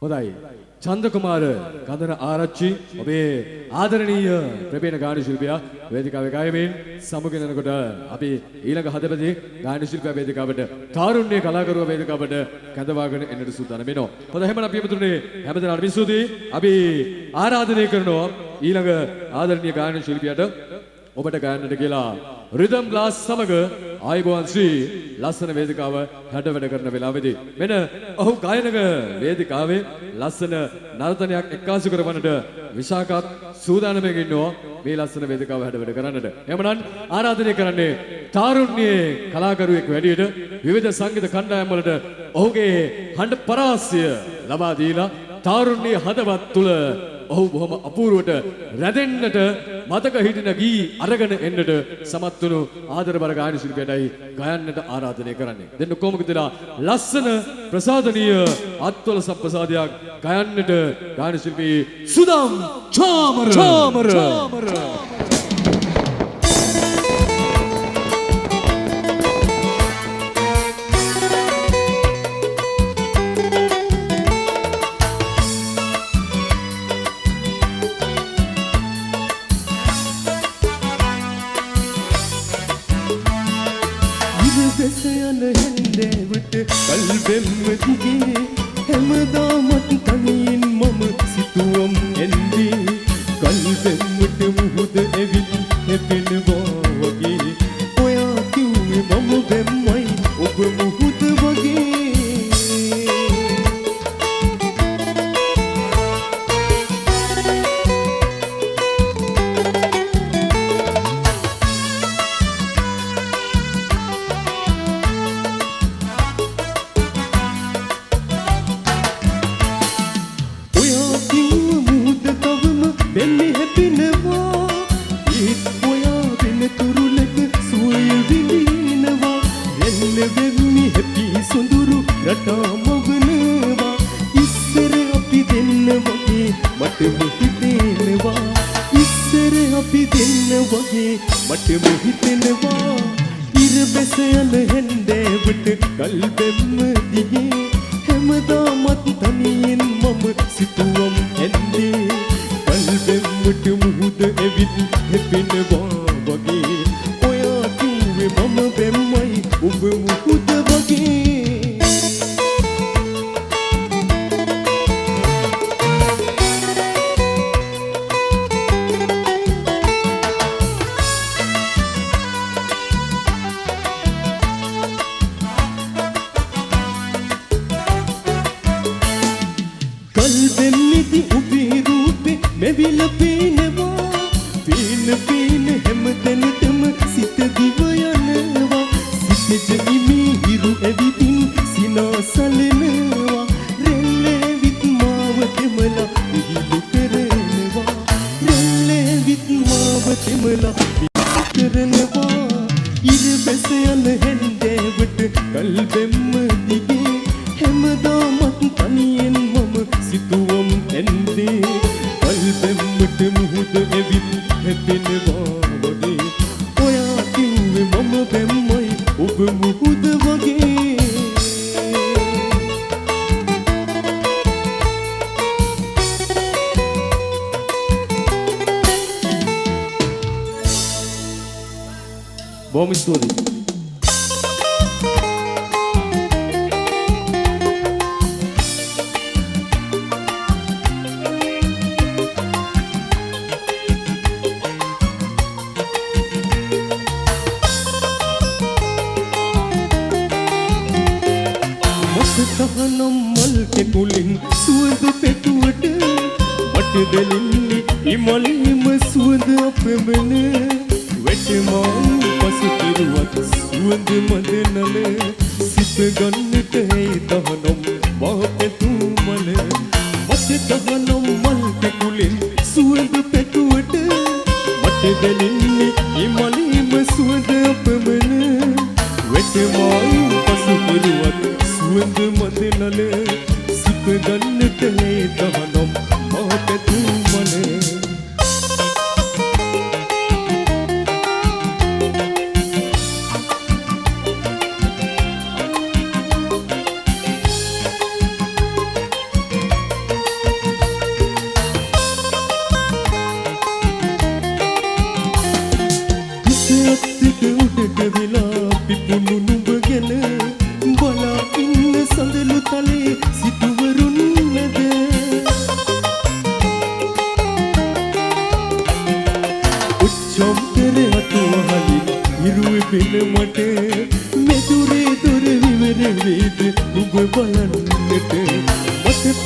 හොඳයි. චන්දකුමාර කඳන ආරච්චි ඔබේ ආදරණීය ප්‍රවීණ ගායන ශිල්පියා වේදිකාවේ ගායමින් සමුගෙන යනකොට අපි ඊළඟ හදපතේ ගායන ශිල්පියා වේදිකාවට කාරුණ්‍ය කලාකරුවා වේදිකාවට කැඳවාගෙන එන්නට සූදානම් වෙනවා. හොඳයි එහෙනම් අපි මෙතුනේ හැමදෙනාට විශ්වදී අපි ආරාධනය කරනවා ඊළඟ ආදරණීය ගායන ශිල්පියාට ඔබට ගායන්නට කියලා රිද්ම් ග්ලාස් සමග ආයුබෝවන් ශ්‍රී ලස්සන වේදිකාව හැඩවැඩ කරන වෙලාවේදී මෙන්න ඔහු ගායනක වේදිකාවේ ලස්සන නර්තනයක් එක්කාසු කරවන්නට විශාකත් සූදානම්යෙන් ඉන්නවා මේ ලස්සන වේදිකාව හැඩවැඩ කරන්නට. එහෙමනම් ආරාධනය කරන්නේ තාරුණ්‍යයේ කලාකරුවෙක් වැඩියට විවිධ සංගීත කණ්ඩායම් වලට ඔහුගේ හඬ පරාසය ලබා දීලා තාරුණ්‍යයේ හදවත් තුල ඔහු බොහොම අපූර්වට රැඳෙන්නට මතක හිටින ගී අරගෙන එන්නට සමත් වුණු ආදරබර ගායන ශිල්පියටයි ගයන්නට ආරාධනය කරන්නේ. දෙන්න කොමක දෙලා ලස්සන ප්‍රසාදනීය අත්වල සම්ප්‍රසාදයක් ගයන්නට ගායන ශිල්පී සුදම් චාමර හැමදාමත් තනියෙන් මම සිතුවම් එන්නේ කල්පෙම්මට මුහුද ඇවිත් හැපෙනවා වගේ ඔයා කිව්වේ මම බැම්මයි ඔබ මුහුද වගේ මට මොහිතෙනවා ඉර බැස යන හැන්දෑවට කල්බෙම්ම දිගේ හැමදාමත් තනියෙන් මම සිතුවම් ඇන්නේ කල්බෙම්මට මුහුද ඇවිත් හැපෙනවා වගේ ඔයා කිව්වේ මම බැම්මයි ඔබ මුහුද වගේ මෙවිල පේනවා පේන පේන හැමතැනටම සිත දිව යනවා සිතෙජ ඉමි හිරු ඇවිදින් සිනාසලනවා රෙල්ලෙවිත් මාව තෙමලා විහිළු කරනවා රෙල්ලෙවිත් මාව තෙමලා විහිළු කරනවා ඉර බැස යන හැන්දෑවට කල්බෙම්ම දිගේ හැමදාමත් තනියෙන් මම සිතුවම් ඇන්නේ කල්බෙම්මට මුහුද ඇවිත් හැපෙනවා වගේ ඔයා කිව්වේ මම බැම්මයි ඔබ මුහුද වගේ බොහොම ස්තුතියි. තහනම් මල් කෙකුලින් සුවඳ පෙතුවට වටදෙලින්නේ ඉමලීම සුවඳ අපෙමන වැටමාන් පසු කිරුවත් සුවඳ මදනල සිත ගන්නට ඇයි තහනම් මහ පෙතුමල වටදහනම් මල් කෙකුලින් සුවඳ පෙතුවට වටදෙලින්නේ ඉමලීම සුවඳ අපෙමන වැටමාන් පසු කිරුවත් සුවඳ මදනල සිත ගන්නට ඇයි තහනම් මහ පෙතුමල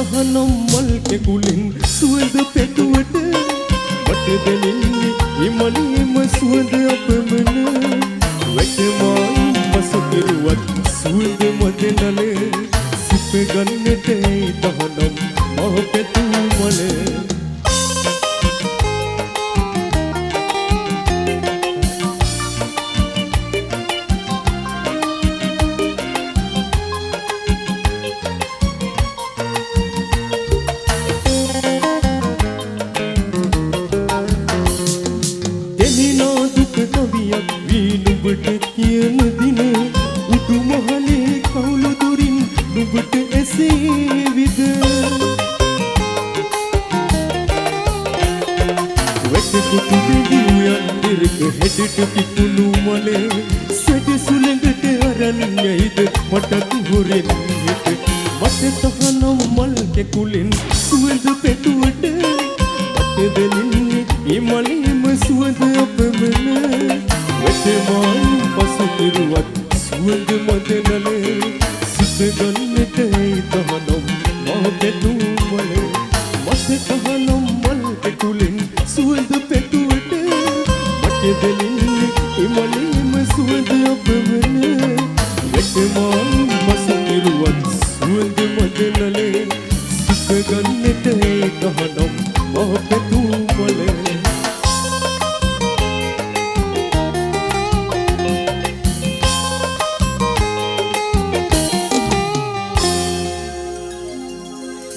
තහනම් මල් කෙකුලින් සුවඳ පෙතුවට මට දැනෙන්නේ ඉමලීම සුවඳ අපමණ වැටමායි පසු කෙරුවත් සුවඳ මදනල සිප ගන්නට තහනම් මහ පෙතු මල කියන දින උඩු මහලේ කවුළු දුරින් නුඹට එසේ විද වැටකුතු දෙවියන් දිරක හැඩට පිපුණු මලේ සැඩ සුළඟට අරන් යයිද මටත් හොරෙන් හිට මට තහනම් මල් කෙකුලින් සුවඳ පෙතුවට මට දැනෙන්නේ ඒ මලේම සුවඳ අපමණ වැටමායි පසු කෙරුවත් සුවඳ මදනල සිත ගන්නට තහනම් මහ පෙතු මල මට තහනම් මල් පෙකුලින් සුවඳ පෙතුවට මට දැනෙන්නේ එමලේම සුවඳ අපමණ වැටමායි පසු කෙරුවත් සුවඳ මදනල සිත ගන්නට තහනම් මහ පෙතු මල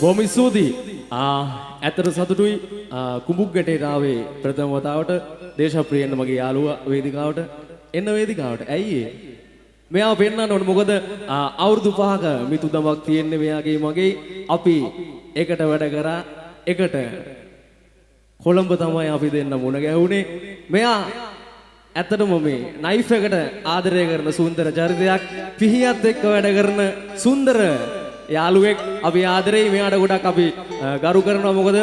බොහොම ස්තුතියි. ඇත්තට සතුටුයි කුඹුක් ගැටේට ආවේ ප්‍රථම වතාවට දේශප්‍රියන්න මගේ යාළුවා වේදිකාවට එන්න වේදිකාවට. ඇයි ඒ? මෙයාව පෙන්නන්න ඕනේ මොකද අවුරුදු 5ක මිතුදමක් තියෙන්නේ මෙයාගේ මගේ අපි එකට වැඩ කරා එකට කොළඹ තමයි අපි දෙන්න මුණ ගැහුනේ. මෙයා ඇත්තටම මේ නයිෆ් එකට ආදරය කරන සුන්දර චරිතයක් පිහියත් එක්ක වැඩ කරන සුන්දර යාළුවෙක් අපි ආදරෙයි මෙයාට ගොඩක් අපි ගරු කරනවා මොකද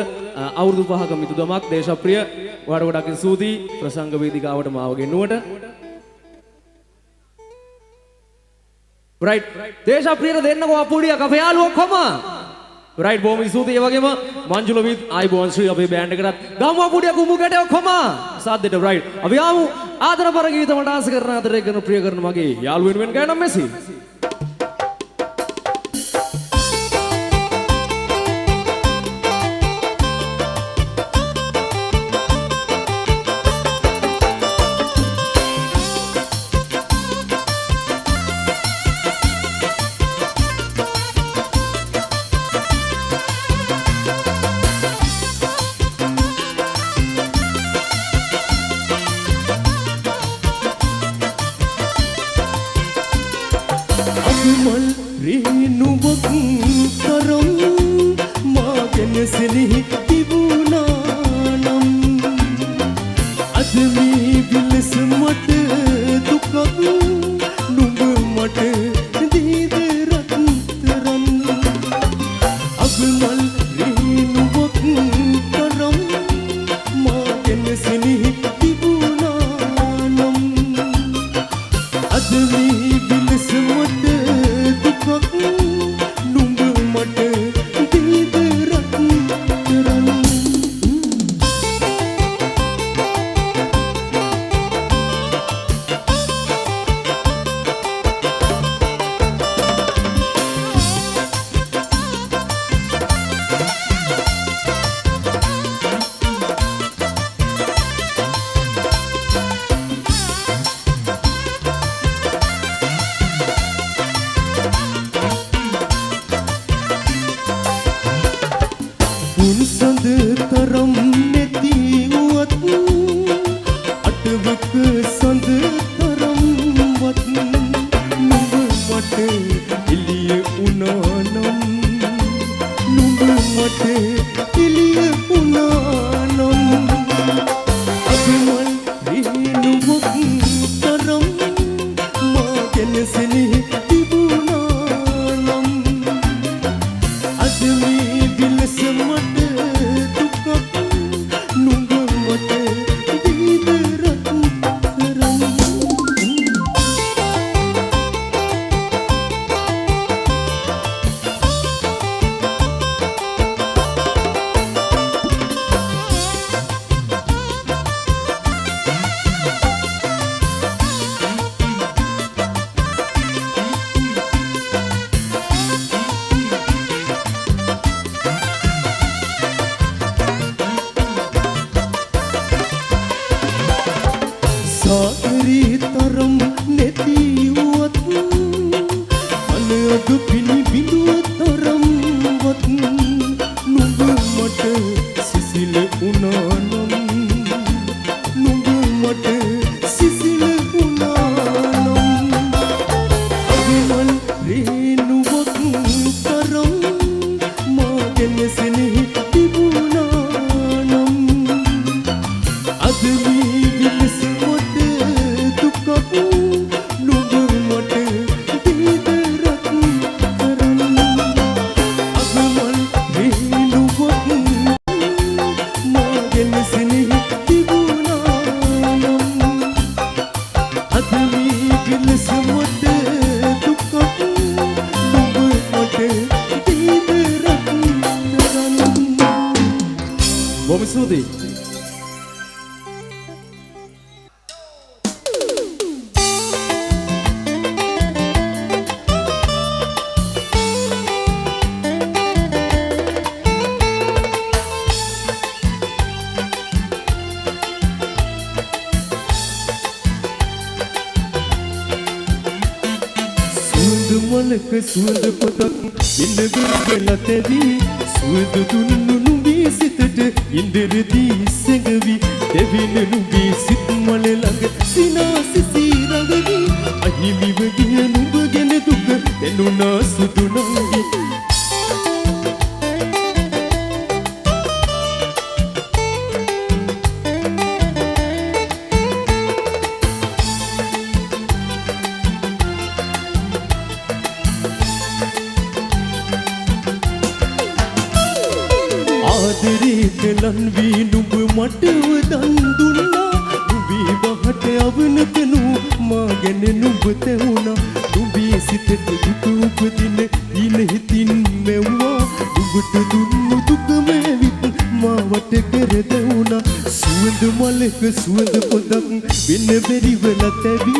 අවුරුදු 5ක මිතුදමක් දේශප්‍රිය ඔයාට ගොඩක් ස්තුතියි ප්‍රසංග වේදිකාවට මාව ගෙන්නුවට රයිට් දේශප්‍රියට දෙන්නකෝ අපුඩියක් අපේ යාළුවෝ කොම රයිට් බොහොම ස්තුතියි ඒ වගේම මංජුල විත් ආයිබෝන් ශ්‍රී අපේ බෑන්ඩ් එකටත් ගමු අපුඩියක් කුඹුකට කොම සාද්දෙට රයිට් අපි ආමු ආදරපර ගීත මට ආස කරන ආදරය කරන ප්‍රිය කරන මගේ යාළුවෙන් වෙන ගානම් මෙසි සෙනෙහි තිබුණා නම් අද මේ විලස කොට දුකක් නුඹ මට දීදරක් කරන්න අගමල් වේලුවක් මාගෙන සෙනෙහි තිබුණා නම් අද මේ විලස කොට දුකක් නුඹ මට දීදරක් කරන්න බොහොම ස්තුතියි. මලක සුවඳ පොතක් ඉන්න ගුරුවෙලා තැවි සුවඳ දුන්නු නුඹේ සිතට ඉන්දරදී සැඟවි දෙවින නුඹේ සිත් මල ළඟ සිනාසිසි රඟවි අහිමිව ගිය නුඹ ගැන දුක දැනුණා සුදු නංගි ආදරේකලන් වී නුඹ මට වදන් දුන්නා නුඹේ බහට අවනතනු මා ගැන නුඹ තැවුණා නුඹේ සිතට දුක උපදින දින හිතින් මෙව්වා නුඹට දුන්නු දුකම ඇවිත් මාවට කර දෙවුණා සුවඳ මලක සුවඳ පොදක් වෙන බැරිවල තැවි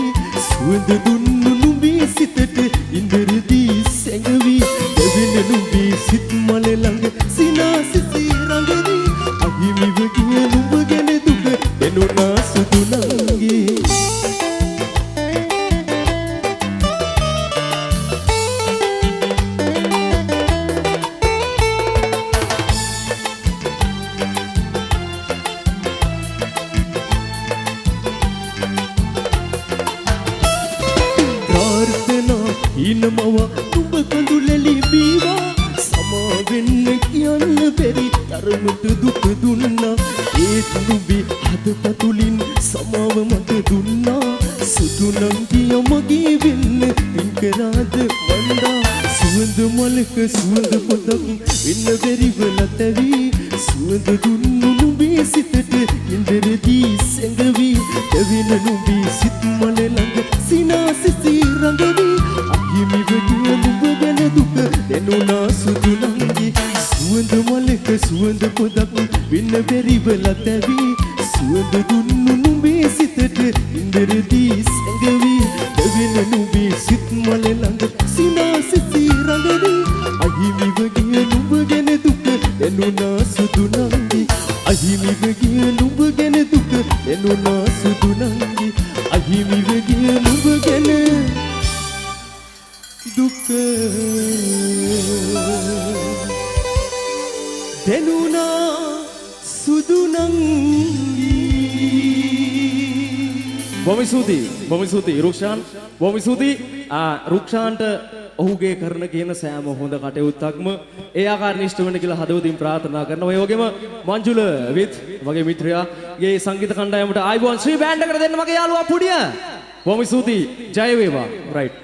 සුවඳ දුන්නු නුඹේ සිතට ඉන්දරදී සැඟවි දෙවෙන නුඹේ සිත් මල ළඟ සිනාසිසි රඟවි අහිමිව ගිය නුඹ ගැන දුක දැනුණා සුදු නංගි ප්‍රාර්ථනා හිනමව නුඹ කඳුලලි බීවා සමා වෙන්න කියන්න බැරි තරමට දුක දුන්නා ඒත් නුඹේ හදපතුලින් සමාව මට දුන්නා සුදු නංගිය මගේ වෙන්න පින් කරාද වන්දා සුවඳ මලක සුවඳ පොතක් වෙන්න බැරිවල තැවි සුවඳ දුන්නු නුඹේ සිතට ඉන්දරදී සැඟවි දෙවින නුඹේ සිත් මල ළඟ සිනාසිසි රඟවි අහිමිව ගිය නුඹ ගැන දුක දැනුණා සුදු නංගි සුවඳ මලක සුවඳ පොදක් වෙන්න බැරිවල තැවි සුවඳ දුන්නු නුඹේ සිතට ඉන්දරදී සැඟවි දෙවින නුඹේ සිත් මල ළඟ සිනාසිසි රඟවි අහිමිව ගිය නුඹ ගැන දුක දැනුණා සුදු නංගි අහිමිව ගිය නුඹ ගැන දුක දැනුණා සුදු නංගි අහිමිව ගිය නුඹ ගැන දුක දැනුණා සුදු නංගි බොහොම ස්තුතියි රුක්ෂාන් බොහොම ස්තුතියි රුක්ෂාන්ට ඔහුගේ කරන කියන සෑම හොඳ කටයුත්තක්ම ඒ ආකාරයෙන් ඉෂ්ට වෙන්න කියලා හදවතින් ප්‍රාර්ථනා කරනවා. ඒ වගේම මංජුල විත් මගේ මිත්‍රයාගේ සංගීත කණ්ඩායමට ආයිබෝන් ශ්‍රී බෑන්ඩ් එකට දෙන්න මගේ යාළුවා පුඩිය. බොහොම ස්තුතියි. ජය වේවා. රයිට්.